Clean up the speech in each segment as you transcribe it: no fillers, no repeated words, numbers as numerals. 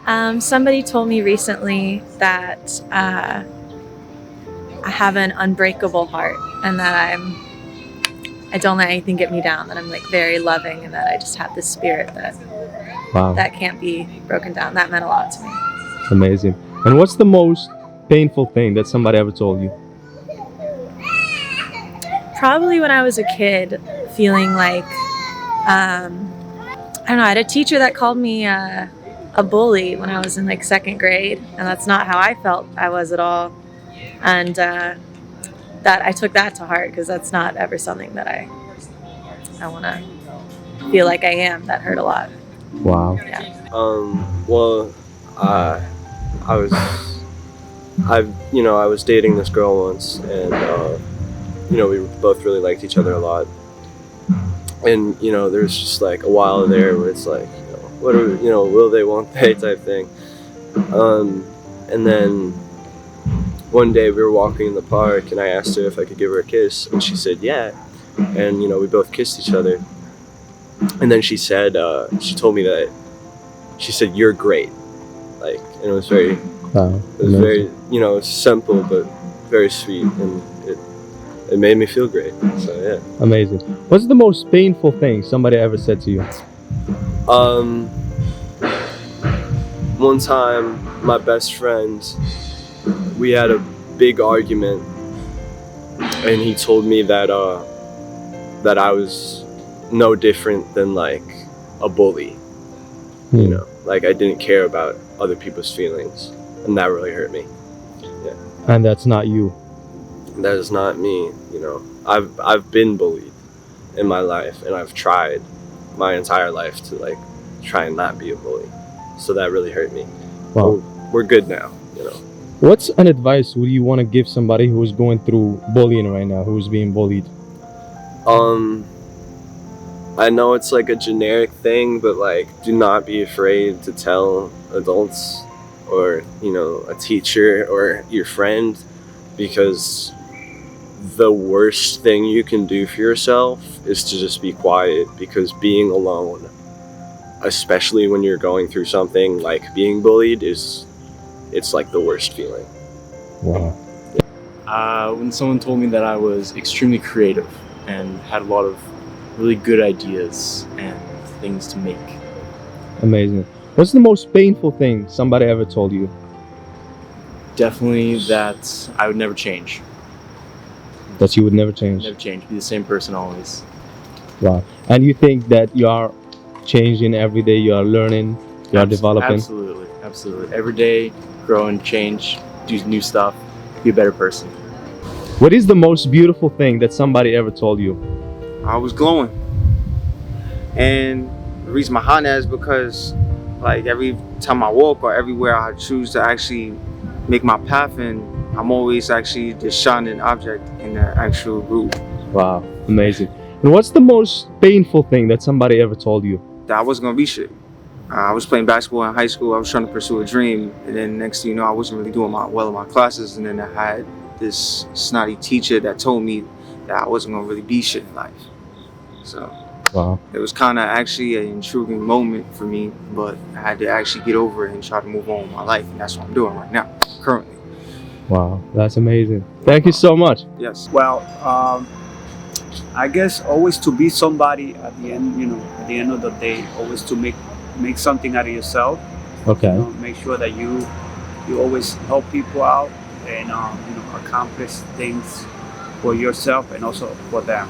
Somebody told me recently that I have an unbreakable heart and that I don't let anything get me down, that I'm like very loving and that I just have this spirit Wow, that can't be broken down. That meant a lot to me. amazing. And what's the most painful thing that somebody ever told you? Probably when I was a kid, feeling like, I don't know, I had a teacher that called me a bully when I was in like second grade, and that's not how I felt I was at all. And that I took that to heart because that's not ever something that I want to feel like I am. That hurt a lot. Wow. Yeah. Well, I was, I was dating this girl once, and we both really liked each other a lot. And there's just like a while there where it's like, what are will they, won't they type thing. And then one day we were walking in the park, and I asked her if I could give her a kiss, and she said yeah. And we both kissed each other. And then she said, she told me that, she said, "You're great." Like, and it was very, Wow. it was very, simple but very sweet, and it made me feel great. So yeah. Amazing. What's the most painful thing somebody ever said to you? One time, my best friend, we had a big argument, and he told me that that I was no different than like a bully. Like I didn't care about other people's feelings, and that really hurt me. Yeah. And that's not you. That is not me. I've been bullied in my life, and I've tried my entire life to like try and not be a bully. So that really hurt me. Wow. We're good now. What's an advice would you want to give somebody who is going through bullying right now, who is being bullied? I know it's like a generic thing, but like, do not be afraid to tell adults or, a teacher or your friend, because the worst thing you can do for yourself is to just be quiet, because being alone, especially when you're going through something like being bullied, it's like the worst feeling. Wow. When someone told me that I was extremely creative and had a lot of really good ideas and things to make. Amazing. What's the most painful thing somebody ever told you? Definitely that I would never change. That you would never change? Never change. Be the same person always. Wow. And you think that you are changing every day, you are learning, you are developing? Absolutely. Absolutely. Every day, grow and change, do new stuff, be a better person. What is the most beautiful thing that somebody ever told you? I was glowing. And the reason behind that is because like every time I walk or everywhere I choose to actually make my path in, I'm always actually the shining object in the actual group. Wow, amazing. And what's the most painful thing that somebody ever told you? That I wasn't gonna be shit. I was playing basketball in high school. I was trying to pursue a dream, and then next thing you know, I wasn't really doing well in my classes. And then I had this snotty teacher that told me that I wasn't gonna really be shit in life. So Wow. it was kind of actually an intriguing moment for me, but I had to actually get over it and try to move on with my life, and that's what I'm doing right now, currently. Wow, that's amazing. Thank you so much. Yes. Well, I guess always to be somebody at the end, at the end of the day, always to make something out of yourself. Okay. Make sure that you always help people out and accomplish things for yourself and also for them.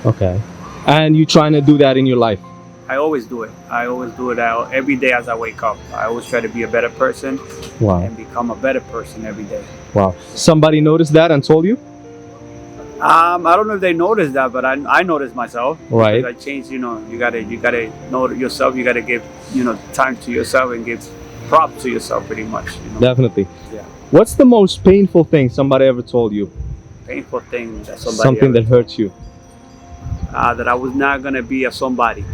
Okay. And you trying to do that in your life? I always do it. I always do it every day as I wake up. I always try to be a better person Wow. and become a better person every day. Wow. Somebody noticed that and told you? I don't know if they noticed that, but I noticed myself. Right. Because I changed. You gotta know yourself. You gotta give time to yourself and give props to yourself, pretty much. Definitely. Yeah. What's the most painful thing somebody ever told you? Painful thing that somebody Something that hurts you? that I was not gonna be a somebody.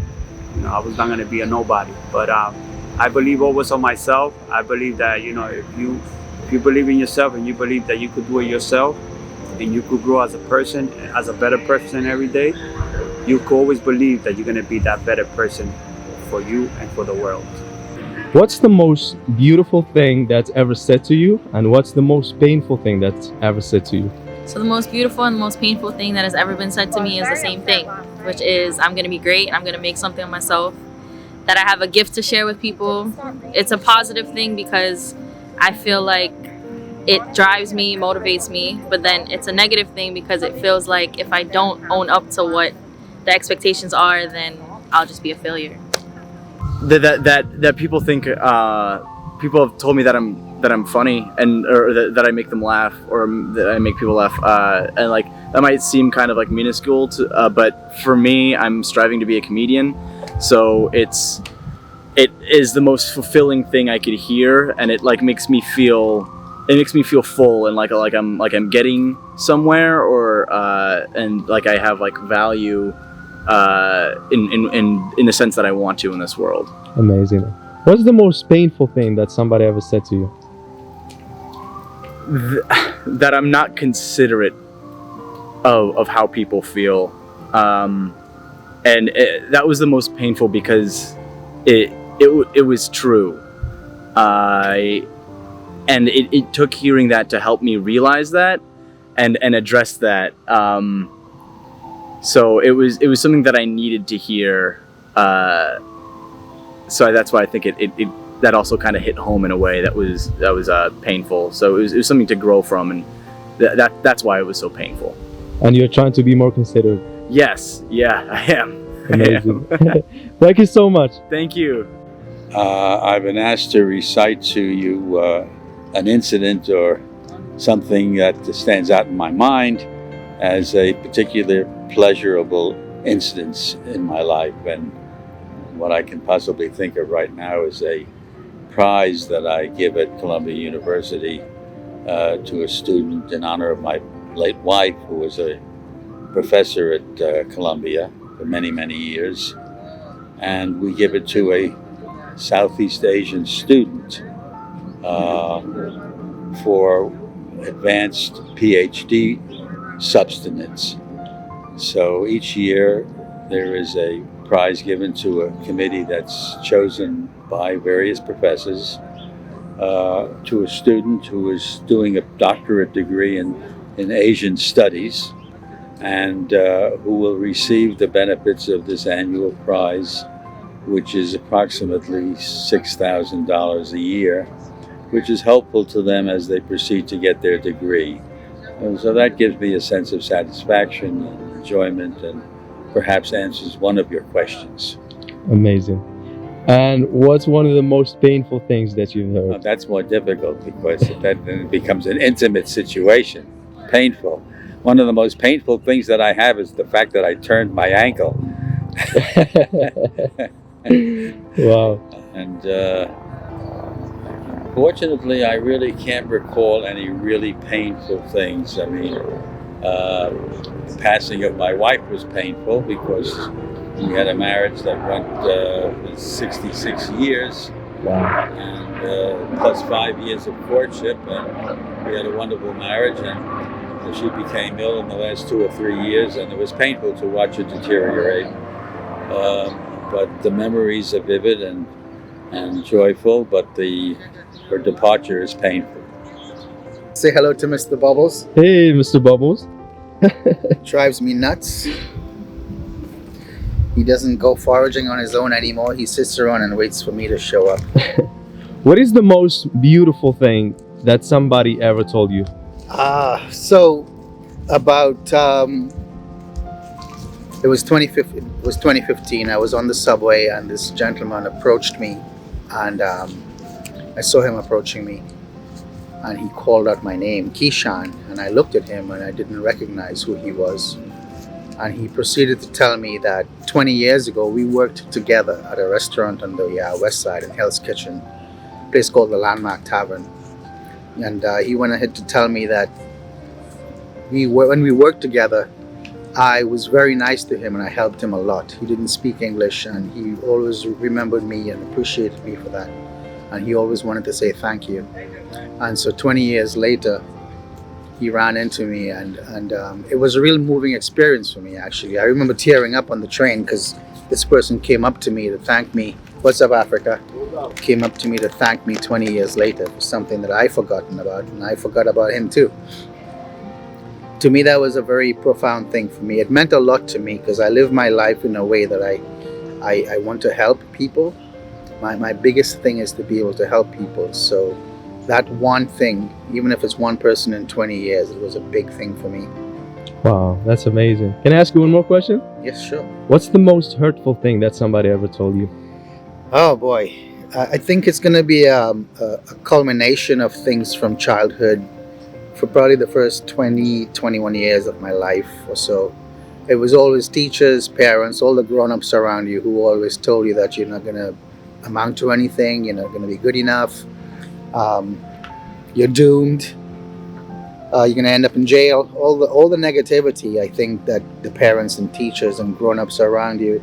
I was not gonna be a nobody. But I believe always on myself. I believe that if you believe in yourself and you believe that you could do it yourself, and you could grow as a person, as a better person every day, you could always believe that you're gonna be that better person for you and for the world. What's the most beautiful thing that's ever said to you, and what's the most painful thing that's ever said to you? So the most beautiful and the most painful thing that has ever been said to me is the same thing, which is I'm going to be great, I'm going to make something of myself, that I have a gift to share with people. It's a positive thing because I feel like it drives me, motivates me, but then it's a negative thing because it feels like if I don't own up to what the expectations are, then I'll just be a failure. That people think people have told me that I'm funny and or that I make them laugh or that I make people laugh and like that might seem kind of like minuscule to, but for me I'm striving to be a comedian, so it is the most fulfilling thing I could hear, and it like makes me feel full and like I'm getting somewhere or and like I have like value in the sense that I want to in this world. Amazing. What's the most painful thing that somebody ever said to you? That I'm not considerate of how people feel, and that was the most painful because it was true. And it took hearing that to help me realize that and address that. So it was something that I needed to hear. So that's why I think it that also kind of hit home in a way that was painful. So it was something to grow from, and that's why it was so painful. And you're trying to be more considerate. Yes, yeah, I am. Amazing. Thank you so much. Thank you. I've been asked to recite to you an incident or something that stands out in my mind as a particular pleasurable incident in my life. And what I can possibly think of right now is a prize that I give at Columbia University to a student in honor of my late wife, who was a professor at Columbia for many, many years. And we give it to a Southeast Asian student for advanced PhD substance. So each year there is a prize given to a committee that's chosen by various professors to a student who is doing a doctorate degree in Asian studies and who will receive the benefits of this annual prize, which is approximately $6,000 a year, which is helpful to them as they proceed to get their degree. And so that gives me a sense of satisfaction and enjoyment and perhaps answers one of your questions. Amazing. And what's one of the most painful things that you've heard? Well, that's more difficult because that then it becomes an intimate situation. Painful. One of the most painful things that I have is the fact that I turned my ankle. Wow. And fortunately, I really can't recall any really painful things. I mean, the passing of my wife was painful because we had a marriage that went for 66 years. Wow. And plus 5 years of courtship, and we had a wonderful marriage. And she became ill in the last 2 or 3 years, and it was painful to watch her deteriorate. But the memories are vivid and joyful, but her departure is painful. Say hello to Mr. Bubbles. Hey, Mr. Bubbles. Drives me nuts. He doesn't go foraging on his own anymore. He sits around and waits for me to show up. What is the most beautiful thing that somebody ever told you? So about it was 2015. I was on the subway and this gentleman approached me, and I saw him approaching me, and he called out my name, Keyshawn, and I looked at him and I didn't recognize who he was. And he proceeded to tell me that 20 years ago we worked together at a restaurant on the west side in Hell's Kitchen, a place called the Landmark Tavern. And he went ahead to tell me that when we worked together, I was very nice to him and I helped him a lot. He didn't speak English and he always remembered me and appreciated me for that. And he always wanted to say thank you. And so 20 years later, he ran into me and it was a real moving experience for me, actually. I remember tearing up on the train because this person came up to me to thank me What's up, Africa? Came up to me to thank me 20 years later for something that I forgotten about, and I forgot about him too. To me, that was a very profound thing for me. It meant a lot to me because I live my life in a way that I want to help people. My biggest thing is to be able to help people. So that one thing, even if it's one person in 20 years, it was a big thing for me. Wow, that's amazing. Can I ask you one more question? Yes, sure. What's the most hurtful thing that somebody ever told you? Oh boy, I think it's going to be a culmination of things from childhood for probably the first 20, 21 years of my life or so. It was always teachers, parents, all the grown-ups around you who always told you that you're not going to amount to anything, you're not going to be good enough, you're doomed, you're going to end up in jail. All the negativity, I think, that the parents and teachers and grown-ups around you,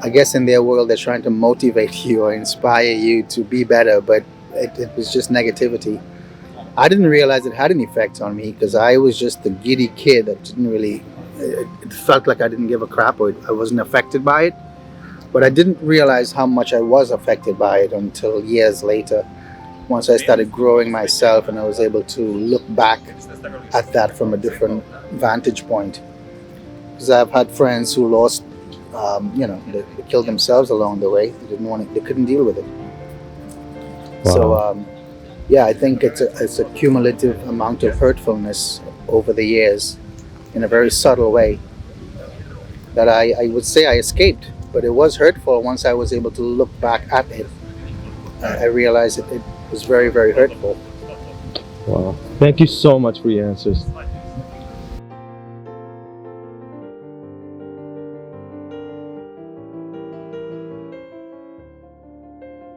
I guess in their world they're trying to motivate you or inspire you to be better, but it was just negativity. I didn't realize it had an effect on me because I was just a giddy kid that didn't really, it felt like I didn't give a crap, or I wasn't affected by it. But I didn't realize how much I was affected by it until years later, once I started growing myself and I was able to look back at that from a different vantage point. Because I've had friends who lost, they killed themselves along the way. They couldn't deal with it. Wow. So, yeah, I think it's a cumulative amount of hurtfulness over the years in a very subtle way that I would say I escaped. But it was hurtful once I was able to look back at it. I realized it was very, very hurtful. Wow. Thank you so much for your answers.